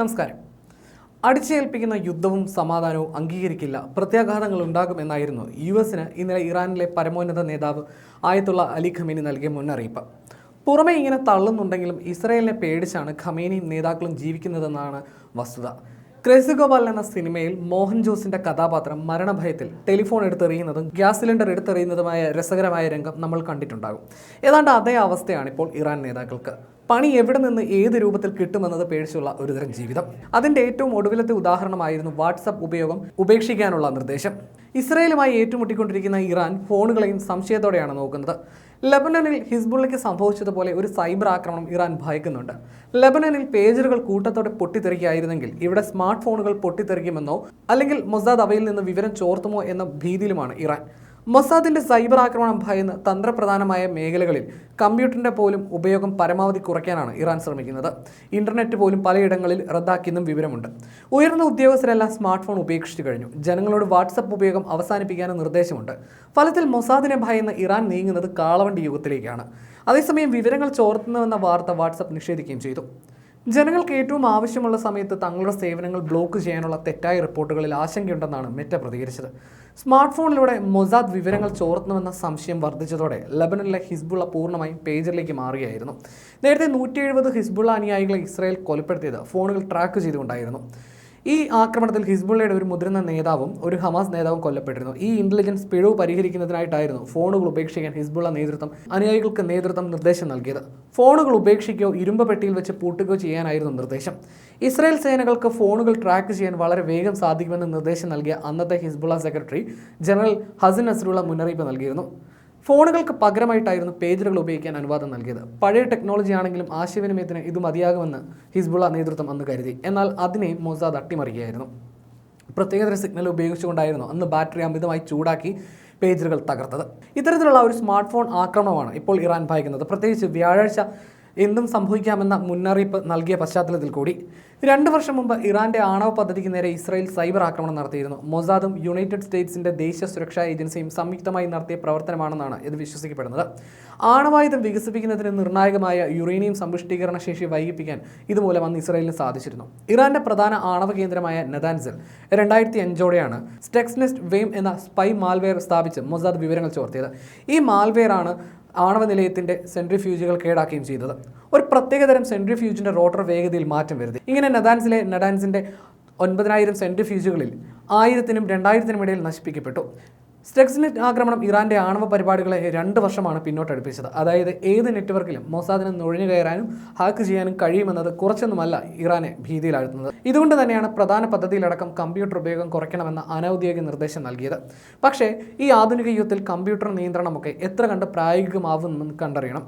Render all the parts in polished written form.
നമസ്കാരം. അടിച്ചേൽപ്പിക്കുന്ന യുദ്ധവും സമാധാനവും അംഗീകരിക്കില്ല, പ്രത്യാഘാതങ്ങൾ ഉണ്ടാകുമെന്നായിരുന്നു US-ന് ഇന്നലെ ഇറാനിലെ പരമോന്നത നേതാവ് ആയത്തുള്ള അലി ഖമേനി നൽകിയ മുന്നറിയിപ്പ്. പുറമെ ഇങ്ങനെ തള്ളുന്നുണ്ടെങ്കിലും ഇസ്രായേലിനെ പേടിച്ചാണ് ഖമേനിയും നേതാക്കളും ജീവിക്കുന്നതെന്നാണ് വസ്തുത. ക്രേസി ഗോപാൽ എന്ന സിനിമയിൽ മോഹൻ ജോസിന്റെ കഥാപാത്രം മരണഭയത്തിൽ ടെലിഫോൺ എടുത്തെറിയുന്നതും ഗ്യാസ് സിലിണ്ടർ എടുത്തെറിയുന്നതുമായ രസകരമായ രംഗം നമ്മൾ കണ്ടിട്ടുണ്ടാകും. ഏതാണ്ട് അതേ അവസ്ഥയാണ് ഇപ്പോൾ ഇറാൻ നേതാക്കൾക്ക്. പണി എവിടെ നിന്ന് ഏത് രൂപത്തിൽ കിട്ടുമെന്നത് പേടിച്ചുള്ള ഒരുതരം ജീവിതം. അതിന്റെ ഏറ്റവും ഒടുവിലത്തെ ഉദാഹരണമായിരുന്നു വാട്സപ്പ് ഉപയോഗം ഉപേക്ഷിക്കാനുള്ള നിർദ്ദേശം. ഇസ്രായേലുമായി ഏറ്റുമുട്ടിക്കൊണ്ടിരിക്കുന്ന ഇറാൻ ഫോണുകളെയും സംശയത്തോടെയാണ് നോക്കുന്നത്. ലെബനനിൽ ഹിസ്ബുള്ളയ്ക്ക് സംഭവിച്ചതുപോലെ ഒരു സൈബർ ആക്രമണം ഇറാൻ ഭയക്കുന്നുണ്ട്. ലെബനനിൽ പേജറുകൾ കൂട്ടത്തോടെ പൊട്ടിത്തെറിക്കുകയായിരുന്നെങ്കിൽ ഇവിടെ സ്മാർട്ട് ഫോണുകൾ പൊട്ടിത്തെറിക്കുമെന്നോ അല്ലെങ്കിൽ മൊസാദ് അവയിൽ നിന്ന് വിവരം ചോർത്തുമോ എന്ന ഭീതിയിലുമാണ് ഇറാൻ. മൊസാദിന്റെ സൈബർ ആക്രമണം ഭയന്ന് തന്ത്രപ്രധാനമായ മേഖലകളിൽ കമ്പ്യൂട്ടറിന്റെ പോലും ഉപയോഗം പരമാവധി കുറയ്ക്കാനാണ് ഇറാൻ ശ്രമിക്കുന്നത്. ഇന്റർനെറ്റ് പോലും പലയിടങ്ങളിൽ റദ്ദാക്കിയെന്നും വിവരമുണ്ട്. ഉയർന്ന ഉദ്യോഗസ്ഥരെല്ലാം സ്മാർട്ട് ഫോൺ ഉപേക്ഷിച്ചു കഴിഞ്ഞു. ജനങ്ങളോട് വാട്സപ്പ് ഉപയോഗം അവസാനിപ്പിക്കാനും നിർദ്ദേശമുണ്ട്. ഫലത്തിൽ മൊസാദിനെ ഭയന്ന് ഇറാൻ നീങ്ങുന്നത് കാളവണ്ടി യുഗത്തിലേക്കാണ്. അതേസമയം വിവരങ്ങൾ ചോർത്തുന്നുവെന്ന വാർത്ത വാട്സപ്പ് നിഷേധിക്കുകയും ചെയ്തു. ജനങ്ങൾക്ക് ഏറ്റവും ആവശ്യമുള്ള സമയത്ത് തങ്ങളുടെ സേവനങ്ങൾ ബ്ലോക്ക് ചെയ്യാനുള്ള തെറ്റായ റിപ്പോർട്ടുകളിൽ ആശങ്കയുണ്ടെന്നാണ് മെറ്റ പ്രതികരിച്ചത്. സ്മാർട്ട് ഫോണിലൂടെ മൊസാദ് വിവരങ്ങൾ ചോർത്തുന്നുവെന്ന സംശയം വർദ്ധിച്ചതോടെ ലെബനനിലെ ഹിസ്ബുള്ള പൂർണ്ണമായും പേജറിലേക്ക് മാറുകയായിരുന്നു. നേരത്തെ 170 ഹിസ്ബുള്ള അനുയായികളെ ഇസ്രായേൽ കൊലപ്പെടുത്തിയത് ഫോണുകൾ ട്രാക്ക് ചെയ്തുകൊണ്ടായിരുന്നു. ഈ ആക്രമണത്തിൽ ഹിസ്ബുള്ളയുടെ ഒരു മുതിർന്ന നേതാവും ഒരു ഹമാസ് നേതാവും കൊല്ലപ്പെട്ടിരുന്നു. ഈ ഇന്റലിജൻസ് പിഴവ് പരിഹരിക്കുന്നതിനായിട്ടായിരുന്നു ഫോണുകൾ ഉപേക്ഷിക്കാൻ ഹിസ്ബുള്ള നേതൃത്വം അനുയായികൾക്ക് നിർദ്ദേശം നൽകിയത്. ഫോണുകൾ ഉപേക്ഷിക്കുകയോ ഇരുമ്പ് പെട്ടിയിൽ വെച്ച് പൂട്ടുകയോ ചെയ്യാനായിരുന്നു നിർദ്ദേശം. ഇസ്രായേൽ സേനകൾക്ക് ഫോണുകൾ ട്രാക്ക് ചെയ്യാൻ വളരെ വേഗം സാധിക്കുമെന്ന് നിർദ്ദേശം നൽകിയ അന്നത്തെ Hezbollah secretary general Hassan Nasrallah മുന്നറിയിപ്പ് നൽകിയിരുന്നു. ഫോണുകൾക്ക് പകരമായിട്ടായിരുന്നു പേജറുകൾ ഉപയോഗിക്കാൻ അനുവാദം നൽകിയത്. പഴയ ടെക്നോളജി ആണെങ്കിലും ആശയവിനിമയത്തിന് ഇത് മതിയാകുമെന്ന് ഹിസ്ബുള്ള നേതൃത്വം അന്ന് കരുതി. എന്നാൽ അതിനെ മൊസാദ് അട്ടിമറിക്കുകയായിരുന്നു. പ്രത്യേകതര സിഗ്നൽ ഉപയോഗിച്ചുകൊണ്ടായിരുന്നു അന്ന് ബാറ്ററി അമിതമായി ചൂടാക്കി പേജറുകൾ തകർത്തത്. ഇത്തരത്തിലുള്ള ഒരു സ്മാർട്ട് ഫോൺ ആക്രമണമാണ് ഇപ്പോൾ ഇറാൻ ഭയക്കുന്നത്. പ്രത്യേകിച്ച് വ്യാഴാഴ്ച എന്തും സംഭവിക്കാമെന്ന മുന്നറിയിപ്പ് നൽകിയ പശ്ചാത്തലത്തിൽ കൂടി. 2 വർഷം മുമ്പ് ഇറാന്റെ ആണവ പദ്ധതിക്ക് നേരെ ഇസ്രായേൽ സൈബർ ആക്രമണം നടത്തിയിരുന്നു. മൊസാദും യുണൈറ്റഡ് സ്റ്റേറ്റ്സിന്റെ ദേശീയ സുരക്ഷാ ഏജൻസിയും സംയുക്തമായി നടത്തിയ പ്രവർത്തനമാണെന്നാണ് ഇത് വിശ്വസിക്കപ്പെടുന്നത്. ആണവായുധം വികസിപ്പിക്കുന്നതിന് നിർണായകമായ യുറേനിയം സമ്പുഷ്ടീകരണ ശേഷി വൈകിപ്പിക്കാൻ ഇതുമൂലം അന്ന് ഇസ്രായേലിന് സാധിച്ചിരുന്നു. ഇറാന്റെ പ്രധാന ആണവ കേന്ദ്രമായ നതാൻസിൽ 2005ഓടെയാണ് സ്റ്റെക്സ്നെസ്റ്റ് വെയിം എന്ന സ്പൈ മാൽവെയർ സ്ഥാപിച്ച് മൊസാദ് വിവരങ്ങൾ ചോർത്തിയത്. ഈ മാൽവെയർ ആണ് ആണവ നിലയത്തിന്റെ സെൻട്രിഫ്യൂജുകൾ കേടാക്കുകയും ചെയ്തത്. ഒരു പ്രത്യേകതരം സെൻട്രിഫ്യൂജിന്റെ റോട്ടർ വേഗതയിൽ മാറ്റം വരുത്തി. ഇങ്ങനെ നതാൻസിന്റെ 9000 സെൻട്രിഫ്യൂജുകളിൽ 1000-നും 2000-നും ഇടയിൽ നശിപ്പിക്കപ്പെട്ടു. സ്റ്റെക്സ്നെറ്റ് ആക്രമണം ഇറാന്റെ ആണവ പരിപാടികളെ 2 വർഷമാണ് പിന്നോട്ടടുപ്പിച്ചത്. അതായത് ഏത് നെറ്റ്വർക്കിലും മൊസാദിന് നുഴഞ്ഞു കയറാനും ഹാക്ക് ചെയ്യാനും കഴിയുമെന്നത് കുറച്ചൊന്നുമല്ല ഇറാനെ ഭീതിയിലാഴ്ത്തുന്നത്. ഇതുകൊണ്ട് തന്നെയാണ് പ്രധാന പദ്ധതിയിലടക്കം കമ്പ്യൂട്ടർ ഉപയോഗം കുറയ്ക്കണമെന്ന അനൗദ്യോഗിക നിർദ്ദേശം നൽകിയത്. പക്ഷേ ഈ ആധുനിക യുഗത്തിൽ കമ്പ്യൂട്ടർ നിയന്ത്രണമൊക്കെ എത്ര കണ്ട് പ്രായോഗികമാവുമെന്ന് കണ്ടറിയണം.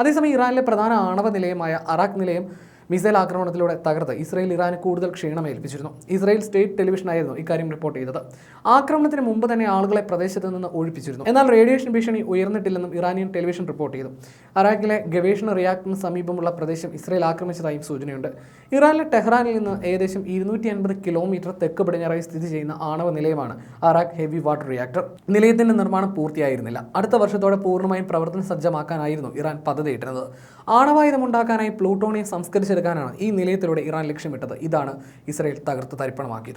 അതേസമയം ഇറാനിലെ പ്രധാന ആണവ നിലയമായ അറാഖ് നിലയം മിസൈൽ ആക്രമണത്തിലൂടെ തകർത്ത് ഇസ്രായേൽ ഇറാന് കൂടുതൽ ക്ഷീണമേൽപ്പിച്ചിരുന്നു. ഇസ്രായേൽ സ്റ്റേറ്റ് ടെലിവിഷനായിരുന്നു ഇക്കാര്യം റിപ്പോർട്ട് ചെയ്തത്. ആക്രമണത്തിന് മുമ്പ് തന്നെ ആളുകളെ പ്രദേശത്ത് നിന്ന് ഒഴിപ്പിച്ചിരുന്നു. എന്നാൽ റേഡിയേഷൻ ഭീഷണി ഉയർന്നിട്ടില്ലെന്നും ഇറാനിയൻ ടെലിവിഷൻ റിപ്പോർട്ട് ചെയ്തു. അറാഖിലെ ഗവേഷണ റിയാക്ടറിന് സമീപമുള്ള പ്രദേശം ഇസ്രായേൽ ആക്രമിച്ചതായും സൂചനയുണ്ട്. ഇറാനിലെ ടെഹ്റാനിൽ നിന്ന് ഏകദേശം 250 കിലോമീറ്റർ തെക്ക് പടിഞ്ഞാറായി സ്ഥിതി ചെയ്യുന്ന ആണവ നിലയമാണ് അറാഖ് ഹെവി വാട്ടർ റിയാക്ടർ. നിലയത്തിന്റെ നിർമ്മാണം പൂർത്തിയായിരുന്നില്ല. അടുത്ത വർഷത്തോടെ പൂർണ്ണമായും പ്രവർത്തന സജ്ജമാക്കാനായിരുന്നു ഇറാൻ പദ്ധതിയിട്ടിരുന്നത്. ആണവായുധം ഉണ്ടാക്കാനായി പ്ലൂട്ടോണിയം സംസ്കരിച്ചെടുക്കാനാണ് ഈ നിലയത്തിലൂടെ ഇറാൻ ലക്ഷ്യമിട്ടത്. ഇതാണ് ഇസ്രായേൽ തകർത്ത് തരിപ്പണമാക്കിയത്.